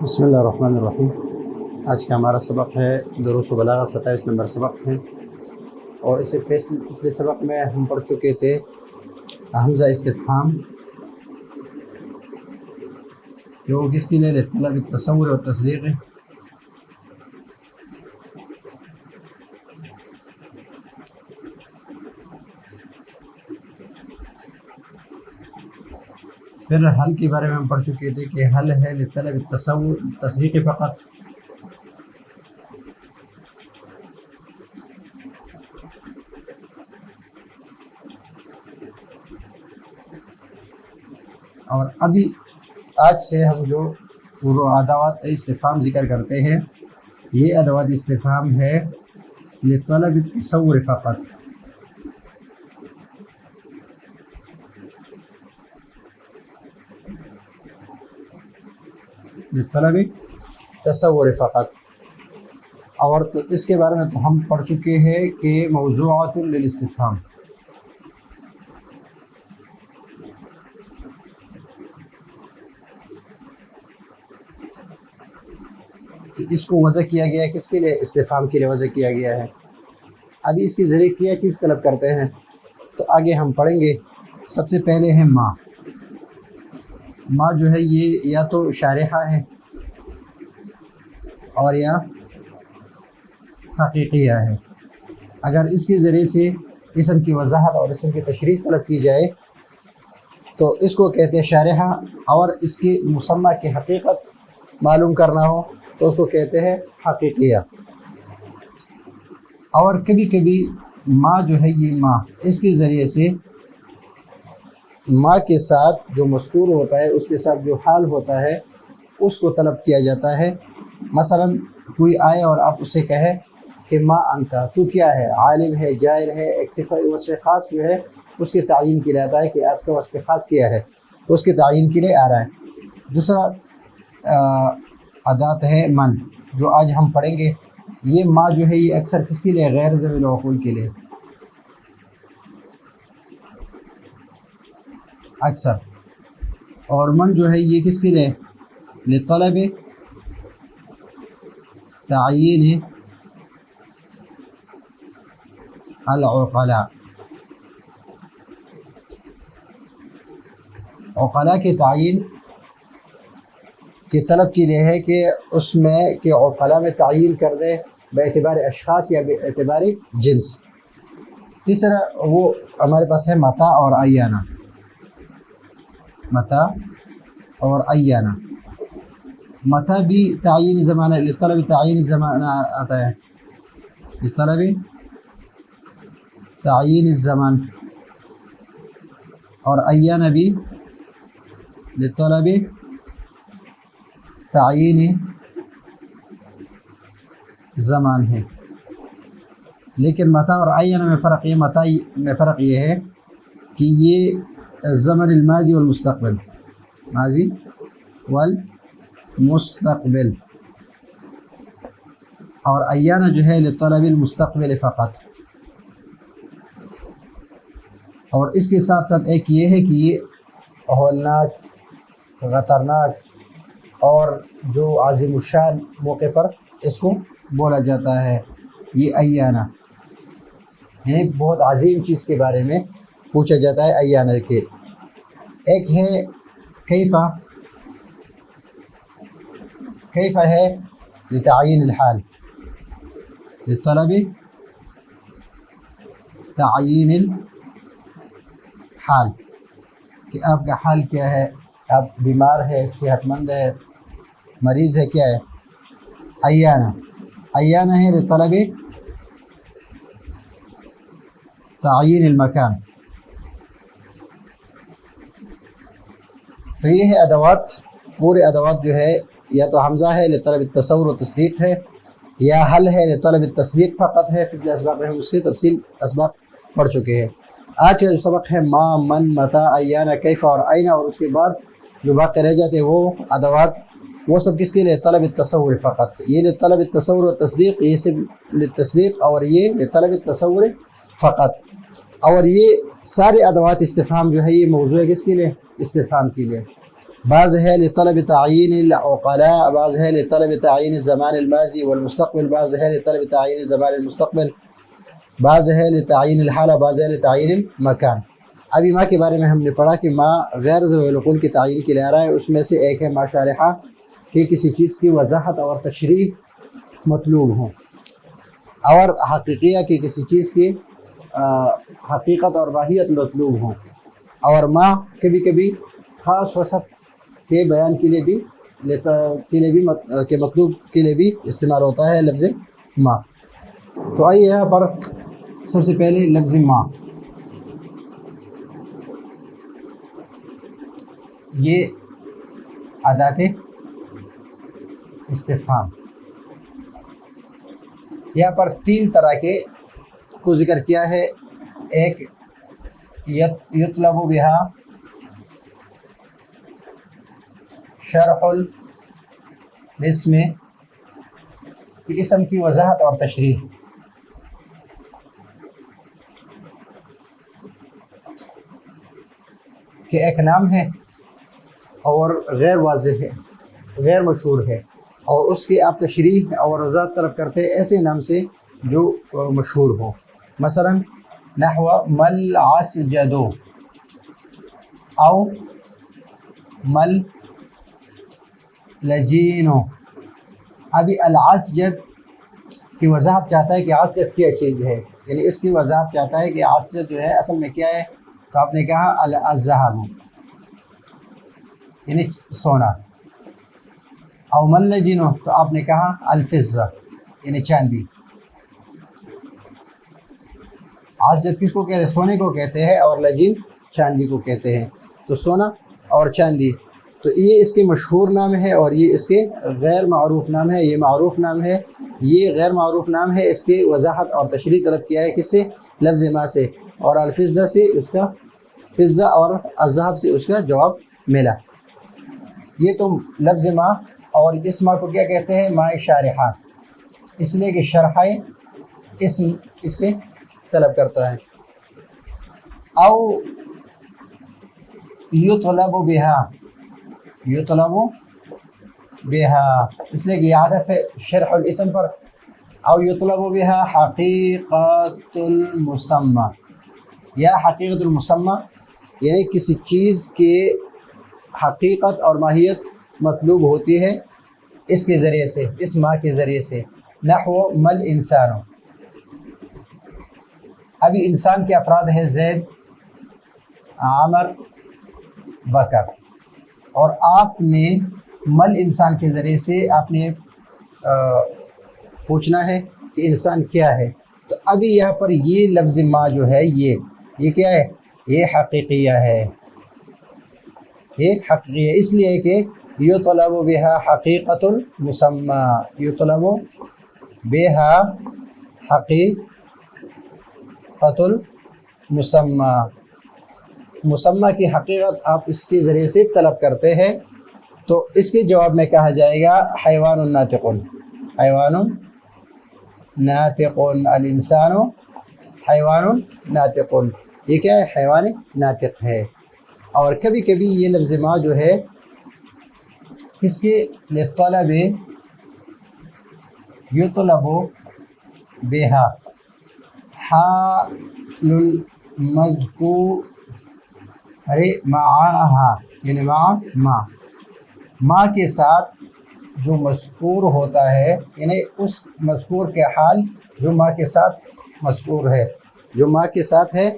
بسم اللہ الرحمن الرحیم۔ آج کا ہمارا سبق ہے دروس و بلاغہ، 27 نمبر سبق ہے، اور اسے پچھلے سبق میں ہم پڑھ چکے تھے حمزہ استفہام، جو کس کے لیے طلب التصور اور تصدیق ہے۔ پھر حل کے بارے میں ہم پڑھ چکے تھے کہ حل ہے لطلب التصور تصدیق فقط، اور ابھی آج سے ہم جو ادوات استفہام ذکر کرتے ہیں، یہ ادوات استفہام ہے لطلب التصور فقط۔ لطلب تصور فقط، اور اس کے بارے میں تو ہم پڑھ چکے ہیں کہ موضوعات للاستفہام، اس کو وضع کیا گیا ہے کس کے لیے؟ استفہام کے لیے وضع کیا گیا ہے۔ ابھی اس کے ذریعے کیا چیز طلب کرتے ہیں، تو آگے ہم پڑھیں گے۔ سب سے پہلے ہے ما۔ ما جو ہے یہ یا تو شارحہ ہے اور یا حقیقیہ ہے۔ اگر اس کے ذریعے سے اسم کی وضاحت اور اسم کی تشریح طلب کی جائے تو اس کو کہتے ہیں شارحہ، اور اس کی مسمہ کی حقیقت معلوم کرنا ہو تو اس کو کہتے ہیں حقیقیہ۔ اور کبھی کبھی ما جو ہے یہ ما، اس کے ذریعے سے ما کے ساتھ جو مذکور ہوتا ہے، اس کے ساتھ جو حال ہوتا ہے، اس کو طلب کیا جاتا ہے۔ مثلا کوئی آئے اور آپ اسے کہے کہ ما انتا، تو کیا ہے؟ عالم ہے، جاہل ہے، ایک صفت وصف خاص جو ہے اس کے تعین کے لیے آتا ہے کہ آپ کا وصف خاص کیا ہے، تو اس کے تعین کے لیے آ رہا ہے۔ دوسرا ادات ہے من، جو آج ہم پڑھیں گے۔ یہ ما جو ہے یہ اکثر کس کے لیے؟ غیر ذوی العقول کے لیے اکثر، اور من جو ہے یہ کس کے لیے؟ لطلب تعیین العقلاء، عقلاء کے تعین کے طلب کے لیے ہے کہ اس میں کہ عقلاء میں تعین کر دے باعتبار اشخاص یا باعتبار جنس۔ تیسرا وہ ہمارے پاس ہے متا اور ایانہ۔ متا اور ایانہ، متا بھی تعین زمانہ، لطلب تعین زمانہ آتا ہے، لطلب تعین الزمان، اور ایانہ بھی لطلب تعین زمان ہے۔ لیکن متا اور ایانہ میں فرق یہ، متا میں فرق یہ ہے کہ یہ زمن الماضی والمستقبل، ماضی والمستقبل، اور ایانہ جو ہے لطلب المستقبل فقط۔ اور اس کے ساتھ ساتھ ایک یہ ہے کہ یہ ہولناک، خطرناک اور جو عظیم الشان موقع پر اس کو بولا جاتا ہے، یہ ایانہ، یعنی بہت عظیم چیز کے بارے میں پوچھا جاتا ہے ایانہ کے۔ ایک ہے کیفہ، کیفہ ہے لتعین الحال، لطلب تعین الحال، کہ آپ کا حال کیا ہے، آپ بیمار ہے، صحت مند ہے، مریض ہے، کیا ہے؟ ایانہ، ایانہ ہے لطلب تعین المکان۔ تو یہ ہے ادوات، پورے ادوات جو ہے یا تو حمزہ ہے لطلب التصور و تصدیق ہے، یا حل ہے لطلب التصدیق فقط ہے۔ پچھلے اسباق میں ہم اس سے تفصیل اسباق پڑھ چکے ہیں۔ آج کا جو سبق ہے ما، من، متا، ایانہ، کیفہ اور اینہ، اور اس کے بعد جو باقی رہ جاتے ہیں وہ ادوات، وہ سب کس کے لیے؟ طلب التصور فقط۔ یہ لطلب التصور و تصدیق، یہ صرف للتصدیق، اور یہ لطلب التصور فقط۔ اور یہ سارے ادوات استفہام جو ہے یہ موضوع ہے کس کے لیے؟ استفہام کے لیے۔ بعض ہے لطلب تعین العقلاء، بعض ہے لطلب تعین الزمان الماضی والمستقبل، بعض ہے لطلب تعین الزمان المستقبل، بعض ہے لتعین الحالہ، بعض ہے لتعین المکان۔ ابھی ماں کے بارے میں ہم نے پڑھا کہ ماں غیر ذوی العقول کی تعین کے لیے آ رہا ہے، اس میں سے ایک ہے ما شارحہ کہ کسی چیز کی وضاحت اور تشریح مطلوب ہوں، اور حقیقیہ کی کسی چیز کی حقیقت اور ماہیت مطلوب ہوں، اور ماں کبھی کبھی خاص وصف کے بیان کے لیے بھی کہ مطلوب کے لیے بھی استعمال ہوتا ہے لفظ ماں۔ تو آئیے یہاں پر سب سے پہلے لفظ ماں، یہ ادات استفہام، یہاں پر تین طرح کے کو ذکر کیا ہے۔ ایک یطلب بہا شرح الاسم، کہ اسم کی وضاحت اور تشریح، کہ ایک نام ہے اور غیر واضح ہے، غیر مشہور ہے، اور اس کی آپ تشریح اور وضاحت طلب کرتے ہیں ایسے نام سے جو مشہور ہو۔ مثلا نحو مل عسجد او مل لجینو۔ ابھی العسجد کی وضاحت چاہتا ہے کہ عسجد کیا چیز ہے، یعنی اس کی وضاحت چاہتا ہے کہ عسجد جو ہے اصل میں کیا ہے، تو آپ نے کہا الذهب یعنی سونا، او مل لجینو تو آپ نے کہا الفضہ یعنی چاندی۔ عسجد کس کو کہتے ہیں؟ سونے کو کہتے ہیں، اور لجین چاندی کو کہتے ہیں۔ تو سونا اور چاندی، تو یہ اس کے مشہور نام ہے، اور یہ اس کے غیر معروف نام ہے۔ یہ معروف نام ہے، یہ غیر معروف نام ہے، اس کی وضاحت اور تشریح طلب کیا ہے کس سے؟ لفظ ما سے، اور الفضہ سے اس کا، فضہ اور الذهب سے اس کا جواب ملا۔ یہ تو لفظ ما، اور اس ما کو کیا کہتے ہیں؟ ما شارحہ، اس لیے کہ شرح اسم اس سے طلب کرتا ہے۔ او یطلب بہا، یطلب بہا اس لیے کہ یہ عاطف ہے شرح الاسم پر۔ او یطلب بہا حقیقت المسمى، یا حقیقت المسمى یعنی کسی چیز کے حقیقت اور ماہیت مطلوب ہوتی ہے اس کے ذریعے سے، اس ما کے ذریعے سے۔ نحو مل انسان، ابھی انسان کے افراد ہیں زید، عامر، بکر، اور آپ نے مل انسان کے ذریعے سے آپ نے پوچھنا ہے کہ انسان کیا ہے۔ تو ابھی یہاں پر یہ لفظ ما جو ہے یہ کیا ہے؟ یہ حقیقیہ ہے، یہ حقیقی ہے، اس لیے کہ یطلب بہا حقیقت المسمى، یطلب بہا حقیقت المسمى، مسمى کی حقیقت آپ اس کے ذریعے سے طلب کرتے ہیں، تو اس کے جواب میں کہا جائے گا حیوان ناطق، حیوان ناطق، الانسان حیوان ناطق، یہ کیا ہے؟ حیوان ناطق ہے۔ اور کبھی کبھی یہ لفظ ما جو ہے اس کے لطلب یطلب بہا حال المذکور معہا، یعنی ما کے ساتھ جو مذکور ہوتا ہے، یعنی اس مذکور کے حال جو ما کے ساتھ مذکور ہے، جو ما کے ساتھ ہے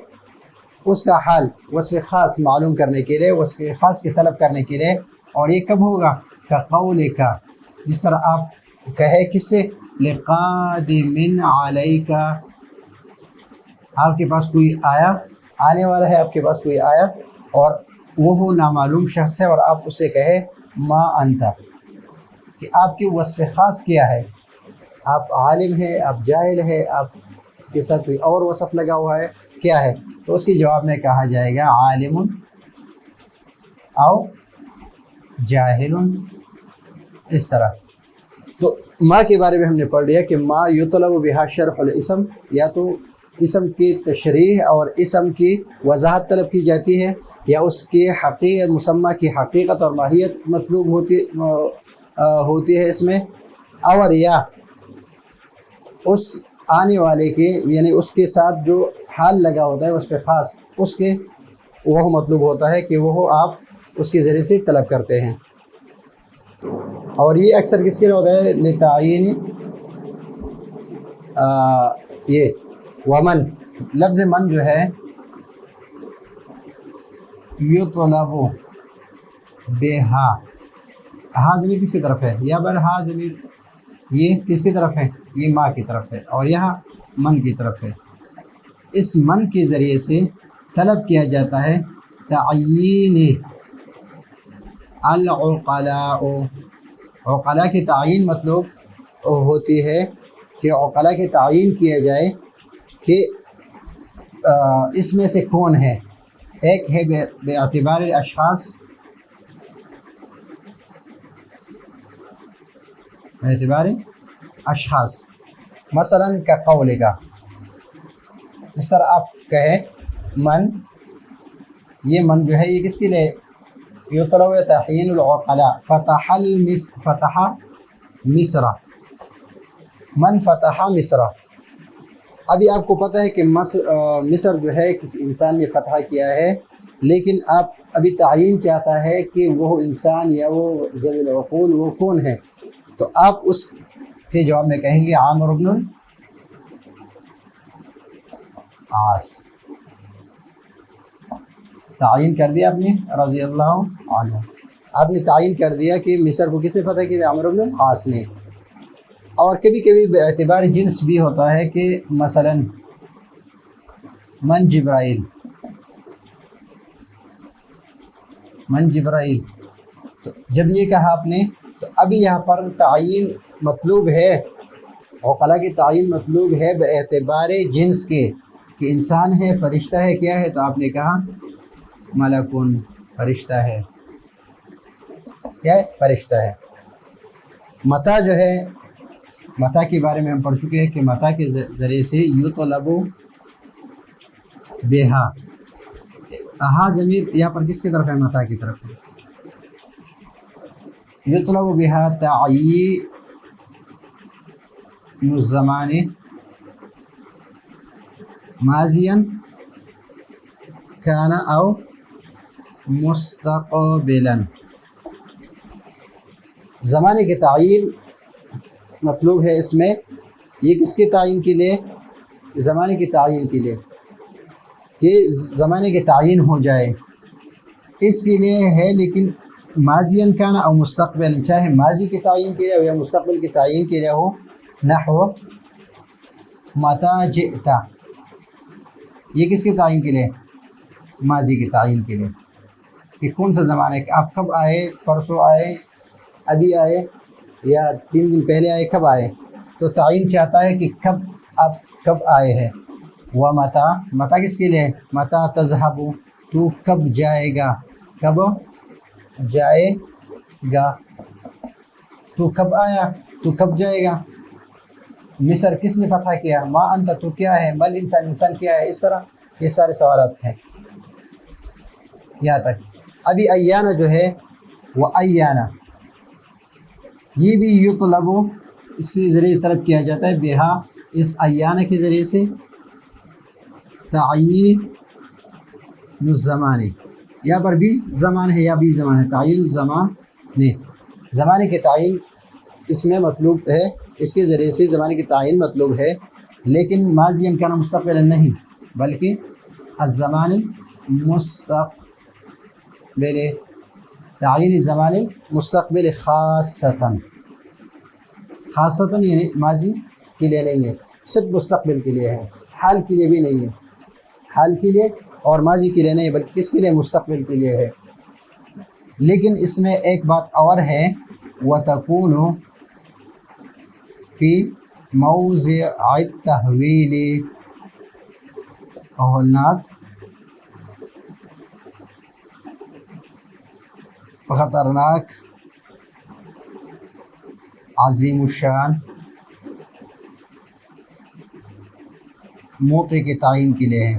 اس کا حال وصف خاص معلوم کرنے کے لیے، وصف خاص کی طلب کرنے کے لیے۔ اور یہ کب ہوگا؟ کقولک، جس طرح آپ کہے کس سے؟ لقادم علیک، آپ کے پاس کوئی آیا، آنے والا ہے، آپ کے پاس کوئی آیا اور وہ نامعلوم شخص ہے، اور آپ اس سے کہے ما انت، کہ آپ کی وصف خاص کیا ہے؟ آپ عالم ہے، آپ جاہل ہے، آپ کے ساتھ کوئی اور وصف لگا ہوا ہے، کیا ہے؟ تو اس کے جواب میں کہا جائے گا عالم او جاہل، اس طرح۔ تو ما کے بارے میں ہم نے پڑھ لیا کہ ما یطلب بہا شرح الاسم، یا تو اسم کی تشریح اور اسم کی وضاحت طلب کی جاتی ہے، یا اس کی حقیقت مسمہ کی حقیقت اور ماہیت مطلوب ہوتی ہے اس میں، اور یا اس آنے والے کے یعنی اس کے ساتھ جو حال لگا ہوتا ہے اس پہ خاص اس کے وہ مطلوب ہوتا ہے کہ وہ آپ اس کے ذریعے سے طلب کرتے ہیں۔ اور یہ اکثر کس کے لیے ہوتا ہے؟ لتعین یہ ومن، لفظ من جو ہے یطلب بہا، ہا ضمیر کس کی طرف ہے؟ یا بر ہا ضمیر یہ کس کی طرف ہے؟ یہ ماں کی طرف ہے، اور یہاں من کی طرف ہے۔ اس من کے ذریعے سے طلب کیا جاتا ہے تعیین العقلاء، عقلاء کی تعین مطلوب ہوتی ہے کہ عقلاء کی تعین کیا جائے کہ اس میں سے کون ہے۔ ایک ہے بے اعتبار الاشخاص، بے اعتبار اشخاص، مثلا کا قول کا، اس طرح آپ کہے من، یہ من جو ہے یہ کس کے لیے؟ یطلب تعیین العقلاء، فتح مصر، من فتح مصر۔ ابھی آپ کو پتہ ہے کہ مصر جو ہے کسی انسان نے فتح کیا ہے، لیکن آپ ابھی تعین چاہتا ہے کہ وہ انسان یا وہ ذوی العقول وہ کون ہے، تو آپ اس کے جواب میں کہیں گے عامر بن العاص۔ تعین کر دیا آپ نے رضی اللہ عنہ، آپ نے تعین کر دیا کہ مصر کو کس نے فتح کیا؟ عامر بن العاص نے۔ اور کبھی کبھی بے اعتبار جنس بھی ہوتا ہے کہ مثلا من جبرائیل، من جبرائیل، تو جب یہ کہا آپ نے تو ابھی یہاں پر تعین مطلوب ہے، عقلاء کی تعین مطلوب ہے بے اعتبار جنس کے کہ انسان ہے، فرشتہ ہے، کیا ہے؟ تو آپ نے کہا ملکن، فرشتہ ہے، کیا ہے؟ فرشتہ ہے۔ متا جو ہے، متا کے بارے میں ہم پڑھ چکے ہیں کہ متا کے ذریعے سے یطلب بہا، ہا ضمیر یہاں پر کس کی طرف ہے؟ متا کی طرف ہے۔ یطلب بہا تعیین الزمان ماضیا کان او مستقبلا، زمانے کے تعین مطلوب ہے اس میں، یہ کس کے تعین کے لیے؟ زمانے کی تعین کے لیے، کہ زمانے کے تعین ہو جائے اس کے لیے ہے، لیکن ماضیاً کان او مستقبل، چاہے ماضی کی تعین کے لیے ہو یا مستقبل کی تعین کے لیے ہو۔ نحو متا جئت، یہ کس کی تعین کے لیے؟ ماضی کی تعین کے لیے، کہ کون سا زمانہ ہے، کہ آپ کب آئے، پرسوں آئے، ابھی آئے، یا 3 دن پہلے آئے، کب آئے، تو تعین چاہتا ہے کہ کب آپ کب آئے ہیں۔ و متا، متا کس کے لیے؟ متا تذهب، تو کب جائے گا، کب جائے گا، تو کب آیا، تو کب جائے گا۔ مصر کس نے فتح کیا؟ ما انت، تو کیا ہے، مل انسان، انسان کیا ہے۔ اس طرح یہ سارے سوالات ہیں یہاں تک۔ ابھی ایانہ جو ہے وہ ایانہ، یہ بھی یطلب، اس کے ذریعے طلب کیا جاتا ہے بہا، اس ایانہ کے ذریعے سے تعیین الزمان، یہاں پر بھی زمان ہے یا بھی زمان ہے، تعیین الزمان، زمانے کے تعین اس میں مطلوب ہے، اس کے ذریعے سے زمانے کی تعین مطلوب ہے، لیکن ماضی کا نام مستقبل نہیں، بلکہ الزمان مستقبل، تعین زمان مستقبل خاصتاً، خاصتاً یعنی ماضی کے لیے نہیں ہے، صرف مستقبل کے لیے ہے، حال کے لیے بھی نہیں ہے، حال کے لیے اور ماضی کے لیے نہیں، بلکہ کس کے لیے؟ مستقبل کے لیے ہے۔ لیکن اس میں ایک بات اور ہے، وَتَكُونُ فی موضع التحویل، ہولناک، خطرناک، عظیم الشان موقع کے تعین کے لیے ہے۔